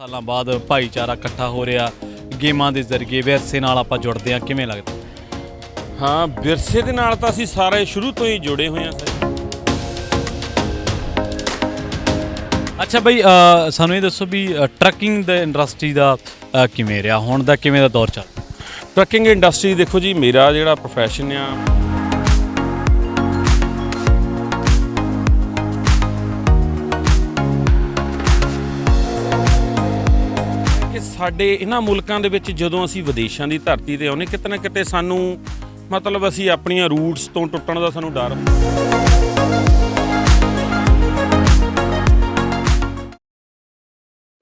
ਸਾਲਾਂ ਬਾਅਦ ਭਾਈਚਾਰਾ ਇਕੱਠਾ ਹੋ ਰਿਹਾ ਗੇਮਾਂ ਦੇ ਜ਼ਰੀਏ ਵਿਰਸੇ ਨਾਲ ਆਪਾਂ ਜੁੜਦੇ ਹਾਂ, ਕਿਵੇਂ ਲੱਗਦਾ? ਹਾਂ, ਵਿਰਸੇ ਦੇ ਨਾਲ ਤਾਂ ਅਸੀਂ ਸਾਰੇ ਸ਼ੁਰੂ ਤੋਂ ਹੀ ਜੁੜੇ ਹੋਏ ਹਾਂ ਸਰ। ਅੱਛਾ ਬਈ, ਸਾਨੂੰ ਇਹ ਦੱਸੋ ਵੀ ਟਰੱਕਿੰਗ ਦੇ ਇੰਡਸਟਰੀ ਦਾ ਕਿਵੇਂ ਰਿਹਾ, ਹੁਣ ਦਾ ਕਿਵੇਂ ਦਾ ਦੌਰ ਚੱਲ? ਟਰੱਕਿੰਗ ਇੰਡਸਟਰੀ ਦੇਖੋ ਜੀ, ਮੇਰਾ ਜਿਹੜਾ ਪ੍ਰੋਫੈਸ਼ਨ ਆ ਕਿ ਸਾਡੇ ਇਹਨਾਂ ਮੁਲਕਾਂ ਦੇ ਵਿੱਚ ਜਦੋਂ ਅਸੀਂ ਵਿਦੇਸ਼ਾਂ ਦੀ ਧਰਤੀ ਤੇ ਆਉਂਦੇ, ਕਿਤੇ ਨਾ ਕਿਤੇ ਸਾਨੂੰ ਮਤਲਬ ਅਸੀਂ ਆਪਣੀਆਂ ਰੂਟਸ ਤੋਂ ਟੁੱਟਣ ਦਾ ਸਾਨੂੰ ਡਰ।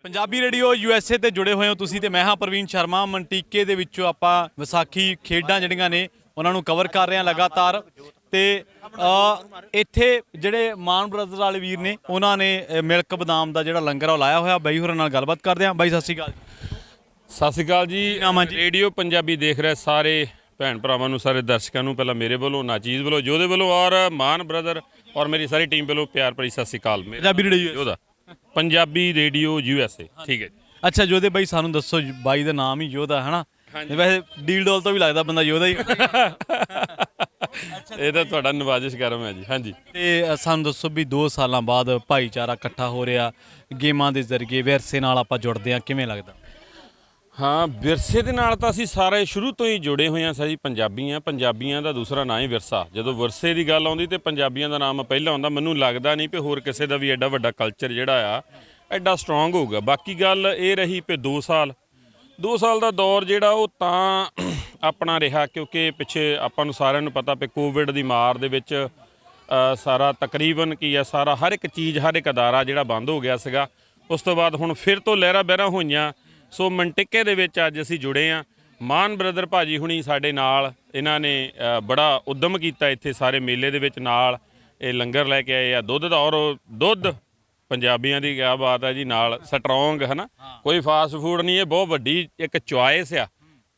ਪੰਜਾਬੀ ਰੇਡੀਓ USA ਤੇ ਜੁੜੇ ਹੋਏ ਹੋ ਤੁਸੀਂ ਤੇ ਮੈਂ ਹਾਂ ਪ੍ਰਵੀਨ ਸ਼ਰਮਾ। ਮੰਟੀਕੇ ਦੇ ਵਿੱਚੋਂ ਆਪਾਂ ਵਿਸਾਖੀ ਖੇਡਾਂ ਜਿਹੜੀਆਂ ਨੇ ਉਹਨਾਂ ਨੂੰ ਕਵਰ ਕਰ ਰਹੇ ਹਾਂ ਲਗਾਤਾਰ। ਤੇ ਇੱਥੇ ਜਿਹੜੇ ਮਾਨ ਬ੍ਰਦਰਜ਼ ਵਾਲੇ ਵੀਰ ਨੇ ਉਹਨਾਂ ਨੇ ਮਿਲਕ ਬਦਾਮ ਦਾ ਜਿਹੜਾ ਲੰਗਰ ਉਹ ਲਾਇਆ ਹੋਇਆ। ਬਾਈ ਹੋਰਾਂ ਨਾਲ ਗੱਲਬਾਤ ਕਰਦੇ ਹਾਂ। ਬਾਈ ਸਤਿ ਸ਼੍ਰੀ ਅਕਾਲ। ਸਤਿ ਸ਼੍ਰੀ ਅਕਾਲ ਜੀ। ਰੇਡੀਓ ਪੰਜਾਬੀ ਦੇਖ ਰਹੇ ਸਾਰੇ ਭੈਣ ਭਰਾਵਾਂ ਨੂੰ, ਸਾਰੇ ਦਰਸ਼ਕਾਂ ਨੂੰ ਪਹਿਲਾਂ ਮੇਰੇ ਵੱਲੋਂ, ਨਾਚੀਜ਼ ਵੱਲੋਂ, ਜੋਧੇ ਵੱਲੋਂ ਔਰ ਮਾਨ ਬ੍ਰਦਰ ਔਰ ਮੇਰੀ ਸਾਰੀ ਟੀਮ ਵੱਲੋਂ ਪਿਆਰ ਭਰੀ ਸਤਿ ਸ਼੍ਰੀ ਅਕਾਲ। ਪੰਜਾਬੀ ਰੇਡੀਓ ਜੋਧਾ, ਪੰਜਾਬੀ ਰੇਡੀਓ USA, ਠੀਕ ਹੈ। ਅੱਛਾ ਜੋਧੇ ਬਾਈ, ਸਾਨੂੰ ਦੱਸੋ, ਬਾਈ ਦਾ ਨਾਮ ਹੀ ਯੋਧਾ ਹੈ ਨਾ? ਵੈਸੇ ਡੀਲ ਡੋਲ ਤੋਂ ਵੀ ਲੱਗਦਾ ਬੰਦਾ ਯੋਧਾ ਹੀ। ਇਹ ਤਾਂ ਤੁਹਾਡਾ ਨਵਾਜ਼ਿਸ਼ ਕਰਮ ਹੈ ਜੀ। ਹਾਂਜੀ, ਤੇ ਸਾਨੂੰ ਦੱਸੋ ਵੀ 2 ਸਾਲਾਂ ਬਾਅਦ ਭਾਈਚਾਰਾ ਇਕੱਠਾ ਹੋ ਰਿਹਾ ਗੇਮਾਂ ਦੇ ਜ਼ਰੀਏ ਵਿਰਸੇ ਨਾਲ ਆਪਾਂ ਜੁੜਦੇ ਹਾਂ, ਕਿਵੇਂ ਲੱਗਦਾ? ਹਾਂ, ਵਿਰਸੇ ਦੇ ਨਾਲ ਤਾਂ ਅਸੀਂ ਸਾਰੇ ਸ਼ੁਰੂ ਤੋਂ ਹੀ ਜੁੜੇ ਹੋਏ ਹਾਂ ਸਰ ਜੀ। ਪੰਜਾਬੀਆਂ ਦਾ ਦੂਸਰਾ ਨਾਂ ਹੀ ਵਿਰਸਾ। ਜਦੋਂ ਵਿਰਸੇ ਦੀ ਗੱਲ ਆਉਂਦੀ ਤੇ ਪੰਜਾਬੀਆਂ ਦਾ ਨਾਮ ਪਹਿਲਾਂ ਆਉਂਦਾ। ਮੈਨੂੰ ਲੱਗਦਾ ਨਹੀਂ ਵੀ ਹੋਰ ਕਿਸੇ ਦਾ ਵੀ ਐਡਾ ਵੱਡਾ ਕਲਚਰ ਜਿਹੜਾ ਆ ਐਡਾ ਸਟਰੋਂਗ ਹੋਊਗਾ। ਬਾਕੀ ਗੱਲ ਇਹ ਰਹੀ ਵੀ 2 ਸਾਲ ਦਾ ਦੌਰ ਜਿਹੜਾ ਉਹ ਤਾਂ ਆਪਣਾ ਰਿਹਾ ਕਿਉਂਕਿ ਪਿੱਛੇ ਆਪਾਂ ਨੂੰ ਸਾਰਿਆਂ ਨੂੰ ਪਤਾ ਵੀ ਕੋਵਿਡ ਦੀ ਮਾਰ ਦੇ ਵਿੱਚ ਸਾਰਾ ਤਕਰੀਬਨ ਕੀ ਆ, ਸਾਰਾ ਹਰ ਇੱਕ ਚੀਜ਼, ਹਰ ਇੱਕ ਅਦਾਰਾ ਜਿਹੜਾ ਬੰਦ ਹੋ ਗਿਆ ਸੀਗਾ। ਉਸ ਤੋਂ ਬਾਅਦ ਹੁਣ ਫਿਰ ਤੋਂ ਲਹਿਰਾਂ ਬਹਿਰਾਂ ਹੋਈਆਂ। ਸੋ ਮੰਟਿਕੇ ਦੇ ਵਿੱਚ ਅੱਜ ਅਸੀਂ ਜੁੜੇ ਹਾਂ। ਮਾਨ ਬ੍ਰਦਰ ਭਾਜੀ ਹੁਣੀ ਸਾਡੇ ਨਾਲ, ਇਹਨਾਂ ਨੇ ਬੜਾ ਉਦਮ ਕੀਤਾ ਇੱਥੇ ਸਾਰੇ ਮੇਲੇ ਦੇ ਵਿੱਚ। ਨਾਲ ਇਹ ਲੰਗਰ ਲੈ ਕੇ ਆਏ ਆ ਦੁੱਧ ਦਾ, ਔਰ ਦੁੱਧ ਪੰਜਾਬੀਆਂ ਦੀ ਕਿਆ ਬਾਤ ਹੈ ਜੀ, ਨਾਲ ਸਟਰੋਂਗ ਹੈ ਨਾ। ਕੋਈ ਫਾਸਟ ਫੂਡ ਨਹੀਂ, ਇਹ ਬਹੁਤ ਵੱਡੀ ਇੱਕ ਚੁਆਇਸ ਆ।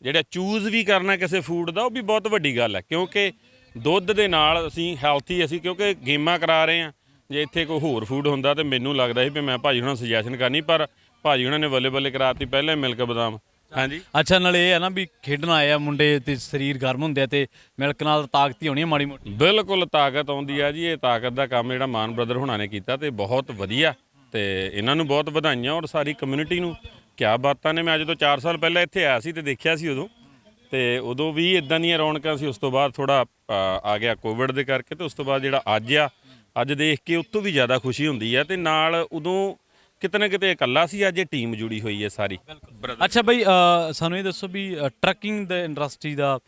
ਜਿਹੜਾ ਚੂਜ਼ ਵੀ ਕਰਨਾ ਕਿਸੇ ਫੂਡ ਦਾ, ਉਹ ਵੀ ਬਹੁਤ ਵੱਡੀ ਗੱਲ ਹੈ ਕਿਉਂਕਿ ਦੁੱਧ ਦੇ ਨਾਲ ਅਸੀਂ ਹੈਲਥੀ, ਅਸੀਂ ਕਿਉਂਕਿ ਗੇਮਾਂ ਕਰਾ ਰਹੇ ਹਾਂ। ਜੇ ਇੱਥੇ ਕੋਈ ਹੋਰ ਫੂਡ ਹੁੰਦਾ ਤਾਂ ਮੈਨੂੰ ਲੱਗਦਾ ਸੀ ਵੀ ਮੈਂ ਭਾਜੀ ਹੁਣਾਂ ਸੁਜੈਸ਼ਨ ਕਰਨੀ, ਪਰ ਭਾਜੀ ਉਹਨਾਂ ਨੇ ਬੱਲੇ ਕਰਾਤੀ ਪਹਿਲਾਂ ਹੀ ਮਿਲਕ ਬਦਾਮ। ਹਾਂਜੀ, ਅੱਛਾ, ਨਾਲੇ ਇਹ ਹੈ ਨਾ ਵੀ ਖੇਡਣ ਆਏ ਆ ਮੁੰਡੇ ਤੇ ਸਰੀਰ ਗਰਮ ਹੁੰਦੇ ਆ ਤੇ ਮਿਲਕ ਨਾਲ ਤਾਕਤ ਹੀ ਹੋਣੀ ਹੈ ਮਾੜੀ ਮੋਟੀ। ਬਿਲਕੁਲ ਤਾਕਤ ਆਉਂਦੀ ਆ ਜੀ। ਇਹ ਤਾਕਤ ਦਾ ਕੰਮ ਜਿਹੜਾ ਮਾਨ ਬ੍ਰਦਰ ਹੁਣਾਂ ਨੇ ਕੀਤਾ ਤੇ ਬਹੁਤ ਵਧੀਆ, ਤੇ ਇਹਨਾਂ ਨੂੰ ਬਹੁਤ ਵਧਾਈਆਂ ਔਰ ਸਾਰੀ ਕਮਿਊਨਿਟੀ ਨੂੰ। ਕਿਆ ਬਾਤਾਂ ਨੇ। ਮੈਂ ਅੱਜ ਤੋਂ 4 ਸਾਲ ਪਹਿਲਾਂ ਇੱਥੇ ਆਇਆ ਸੀ ਤੇ ਦੇਖਿਆ ਸੀ ਉਦੋਂ, ਤੇ ਉਦੋਂ ਵੀ ਇਦਾਂ ਦੀਆਂ ਰੌਣਕਾਂ ਸੀ। ਉਸ ਤੋਂ ਬਾਅਦ ਥੋੜਾ ਆ ਗਿਆ ਕੋਵਿਡ ਦੇ ਕਰਕੇ, ਤੇ ਉਸ ਤੋਂ ਬਾਅਦ ਜਿਹੜਾ ਅੱਜ ਦੇਖ ਕੇ ਉਸ ਤੋਂ ਵੀ ਜ਼ਿਆਦਾ ਖੁਸ਼ੀ ਹੁੰਦੀ ਆ। ਤੇ ਨਾਲ ਉਦੋਂ ਕਿਤੇ ਨਾ ਕਿਤੇ ਇਕੱਲਾ ਸੀ, ਅੱਜ ਇਹ ਟੀਮ ਜੁੜੀ ਹੋਈ ਹੈ ਸਾਰੀ। ਅੱਛਾ ਬਈ, ਸਾਨੂੰ ਇਹ ਦੱਸੋ ਵੀ ਟਰੱਕਿੰਗ ਦੇ ਇੰਡਸਟਰੀ ਦਾ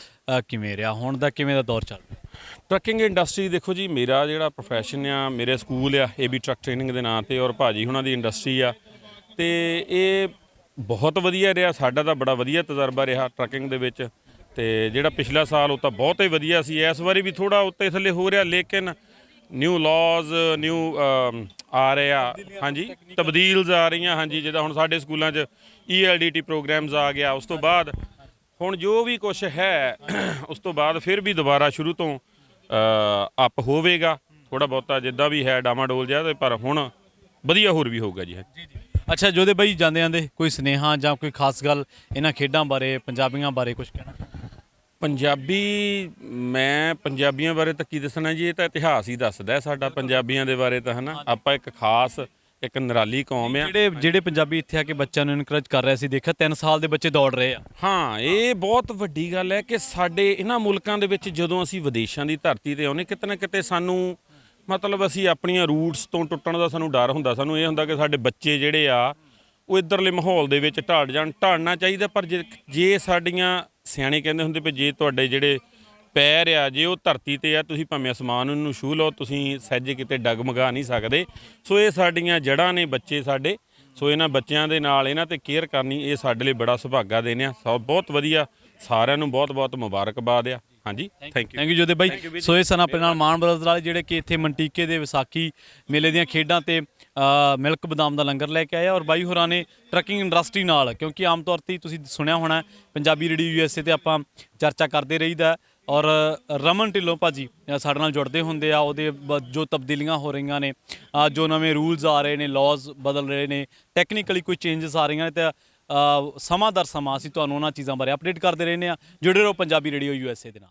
ਕਿਵੇਂ ਰਿਹਾ, ਹੁਣ ਦਾ ਕਿਵੇਂ ਦਾ ਦੌਰ ਚੱਲ ਰਿਹਾ? ਟਰੱਕਿੰਗ ਇੰਡਸਟਰੀ ਦੇਖੋ ਜੀ, ਮੇਰਾ ਜਿਹੜਾ ਪ੍ਰੋਫੈਸ਼ਨ ਆ, ਮੇਰੇ ਸਕੂਲ ਆ AB ਟਰੱਕ ਟ੍ਰੇਨਿੰਗ ਦੇ ਨਾਂ ਤੇ, ਔਰ ਭਾਜੀ ਹੁਣਾਂ ਦੀ ਇੰਡਸਟਰੀ ਆ, ਤੇ ਇਹ ਬਹੁਤ ਵਧੀਆ ਰਿਹਾ। ਸਾਡਾ ਤਾਂ ਬੜਾ ਵਧੀਆ ਤਜਰਬਾ ਰਿਹਾ ਟਰੱਕਿੰਗ ਦੇ ਵਿੱਚ। ਤੇ ਜਿਹੜਾ ਪਿਛਲਾ ਸਾਲ ਉਹ ਤਾਂ ਬਹੁਤ ਹੀ ਵਧੀਆ ਸੀ। ਇਸ ਵਾਰੀ ਵੀ ਥੋੜਾ ਉੱਤੇ ਥੱਲੇ ਹੋ ਰਿਹਾ, ਲੇਕਿਨ ਨਿਊ ਲਾਜ਼ ਆ ਰਹੇ ਆ। ਹਾਂਜੀ, ਤਬਦੀਲਸ ਆ ਰਹੀਆਂ। ਹਾਂਜੀ, ਜਿੱਦਾਂ ਹੁਣ ਸਾਡੇ ਸਕੂਲਾਂ 'ਚ ELDT ਪ੍ਰੋਗਰਾਮਸ ਆ ਗਿਆ। ਉਸ ਤੋਂ ਬਾਅਦ ਹੁਣ ਜੋ ਵੀ ਕੁਛ ਹੈ, ਉਸ ਤੋਂ ਬਾਅਦ ਫਿਰ ਵੀ ਦੁਬਾਰਾ ਸ਼ੁਰੂ ਤੋਂ ਅਪ ਹੋਵੇਗਾ ਥੋੜਾ ਬਹੁਤਾ, ਜਿੱਦਾਂ ਵੀ ਹੈ ਡਾਮਾਡੋਲ ਜਿਹਾ, ਤੇ ਪਰ ਹੁਣ ਵਧੀਆ ਹੋਰ ਵੀ ਹੋਊਗਾ ਜੀ। ਅੱਛਾ ਜੋਧੇ ਬਾਈ, ਜਾਂਦੇ ਕੋਈ ਸੁਨੇਹਾ ਜਾਂ ਕੋਈ ਖਾਸ ਗੱਲ ਇਹਨਾਂ ਖੇਡਾਂ ਬਾਰੇ, ਪੰਜਾਬੀਆਂ ਬਾਰੇ ਕੁਝ ਕਹਿਣਾ? ਮੈਂ ਪੰਜਾਬੀਆਂ ਬਾਰੇ ਤਾਂ ਕੀ ਦੱਸਣਾ ਜੀ, ਇਹ ਤਾਂ ਇਤਿਹਾਸ ਹੀ ਦੱਸਦਾ ਸਾਡਾ ਪੰਜਾਬੀਆਂ ਦੇ ਬਾਰੇ ਤਾਂ, ਹੈ ਨਾ। ਆਪਾਂ ਇੱਕ ਖਾਸ, ਇੱਕ ਨਿਰਾਲੀ ਕੌਮ ਆ। ਜਿਹੜੇ ਪੰਜਾਬੀ ਇੱਥੇ ਆ ਕੇ ਬੱਚਿਆਂ ਨੂੰ ਇਨਕਰੇਜ ਕਰ ਰਹੇ ਸੀ, ਦੇਖਿਆ 3 ਸਾਲ ਦੇ ਬੱਚੇ ਦੌੜ ਰਹੇ ਆ। ਹਾਂ, ਇਹ ਬਹੁਤ ਵੱਡੀ ਗੱਲ ਹੈ ਕਿ ਸਾਡੇ ਇਹਨਾਂ ਮੁਲਕਾਂ ਦੇ ਵਿੱਚ ਜਦੋਂ ਅਸੀਂ ਵਿਦੇਸ਼ਾਂ ਦੀ ਧਰਤੀ ਤੇ ਆਉਂਦੇ, ਕਿਤੇ ਨਾ ਕਿਤੇ ਸਾਨੂੰ ਮਤਲਬ ਅਸੀਂ ਆਪਣੀਆਂ ਰੂਟਸ ਤੋਂ ਟੁੱਟਣ ਦਾ ਸਾਨੂੰ ਡਰ ਹੁੰਦਾ। ਸਾਨੂੰ ਇਹ ਹੁੰਦਾ ਕਿ ਸਾਡੇ ਬੱਚੇ ਜਿਹੜੇ ਆ ਉਹ ਇੱਧਰਲੇ ਮਾਹੌਲ ਦੇ ਵਿੱਚ ਢਾੜਨਾ ਚਾਹੀਦਾ। ਪਰ ਜੇ ਸਾਡੀਆਂ ਸਿਆਣੇ ਕਹਿੰਦੇ ਹੁੰਦੇ ਵੀ ਜੇ ਤੁਹਾਡੇ ਜਿਹੜੇ ਪੈਰ ਆ, ਜੇ ਉਹ ਧਰਤੀ ਤੇ ਆ, ਤੁਸੀਂ ਭਾਵੇਂ ਅਸਮਾਨ ਨੂੰ ਛੂਹ ਲਓ, ਤੁਸੀਂ ਸਹਿਜੇ ਕਿਤੇ ਡਗਮਗਾ ਨਹੀਂ ਸਕਦੇ। ਸੋ ਇਹ ਸਾਡੀਆਂ ਜੜ੍ਹਾਂ ਨੇ, ਬੱਚੇ ਸਾਡੇ। ਸੋ ਇਹਨਾਂ ਬੱਚਿਆਂ ਦੇ ਨਾਲ ਇਹਨਾਂ ਤੇ ਕੇਅਰ ਕਰਨੀ, ਇਹ ਸਾਡੇ ਲਈ ਬੜਾ ਸੁਭਾਗਾ ਦੇਣ ਆ। ਸਭ ਬਹੁਤ ਵਧੀਆ, ਸਾਰਿਆਂ ਨੂੰ ਬਹੁਤ ਮੁਬਾਰਕਬਾਦ ਆ। ਹਾਂਜੀ, ਥੈਂਕ ਯੂ ਜੋਧੇ ਬਾਈ। ਸੋ ਇਹ ਸਨ ਆਪਣੇ ਨਾਲ ਮਾਨ ਬ੍ਰਦਰਜ਼ ਵਾਲੇ, ਜਿਹੜੇ ਕਿ ਇੱਥੇ ਮੰਟੀਕੇ ਦੇ ਵਿਸਾਖੀ ਮੇਲੇ ਦੀਆਂ ਖੇਡਾਂ ਤੇ ਮਿਲਕ ਬਦਾਮ ਦਾ ਲੰਗਰ ਲੈ ਕੇ ਆਏ। ਔਰ ਬਾਈ ਹੋਰਾਂ ਨੇ ਟਰੱਕਿੰਗ ਇੰਡਸਟਰੀ ਨਾਲ, ਕਿਉਂਕਿ ਆਮ ਤੌਰ 'ਤੇ ਤੁਸੀਂ ਸੁਣਿਆ ਹੋਣਾ ਪੰਜਾਬੀ ਰੇਡੀਓ USA ਤੇ ਆਪਾਂ ਚਰਚਾ ਕਰਦੇ ਰਹੀਦਾ ਔਰ ਰਮਨ ਢਿੱਲੋਂ ਭਾਜੀ ਸਾਡੇ ਨਾਲ ਜੁੜਦੇ ਹੁੰਦੇ ਆ, ਉਹਦੇ ਜੋ ਤਬਦੀਲੀਆਂ ਹੋ ਰਹੀਆਂ ਨੇ, ਜੋ ਨਵੇਂ ਰੂਲਸ ਆ ਰਹੇ ਨੇ, ਲਾਜ਼ ਬਦਲ ਰਹੇ ਨੇ, ਟੈਕਨੀਕਲੀ ਕੋਈ ਚੇਂਜਸ ਆ ਰਹੀਆਂ ਨੇ, ਤਾਂ ਸਮਾਂ ਦਰ ਸਮਾਂ ਅਸੀਂ ਤੁਹਾਨੂੰ ਉਹਨਾਂ ਚੀਜ਼ਾਂ ਬਾਰੇ ਅਪਡੇਟ ਕਰਦੇ ਰਹਿੰਦੇ ਹਾਂ। ਜੁੜੇ ਰਹੋ ਪੰਜਾਬੀ ਰੇਡੀਓ USA ਦੇ ਨਾਲ।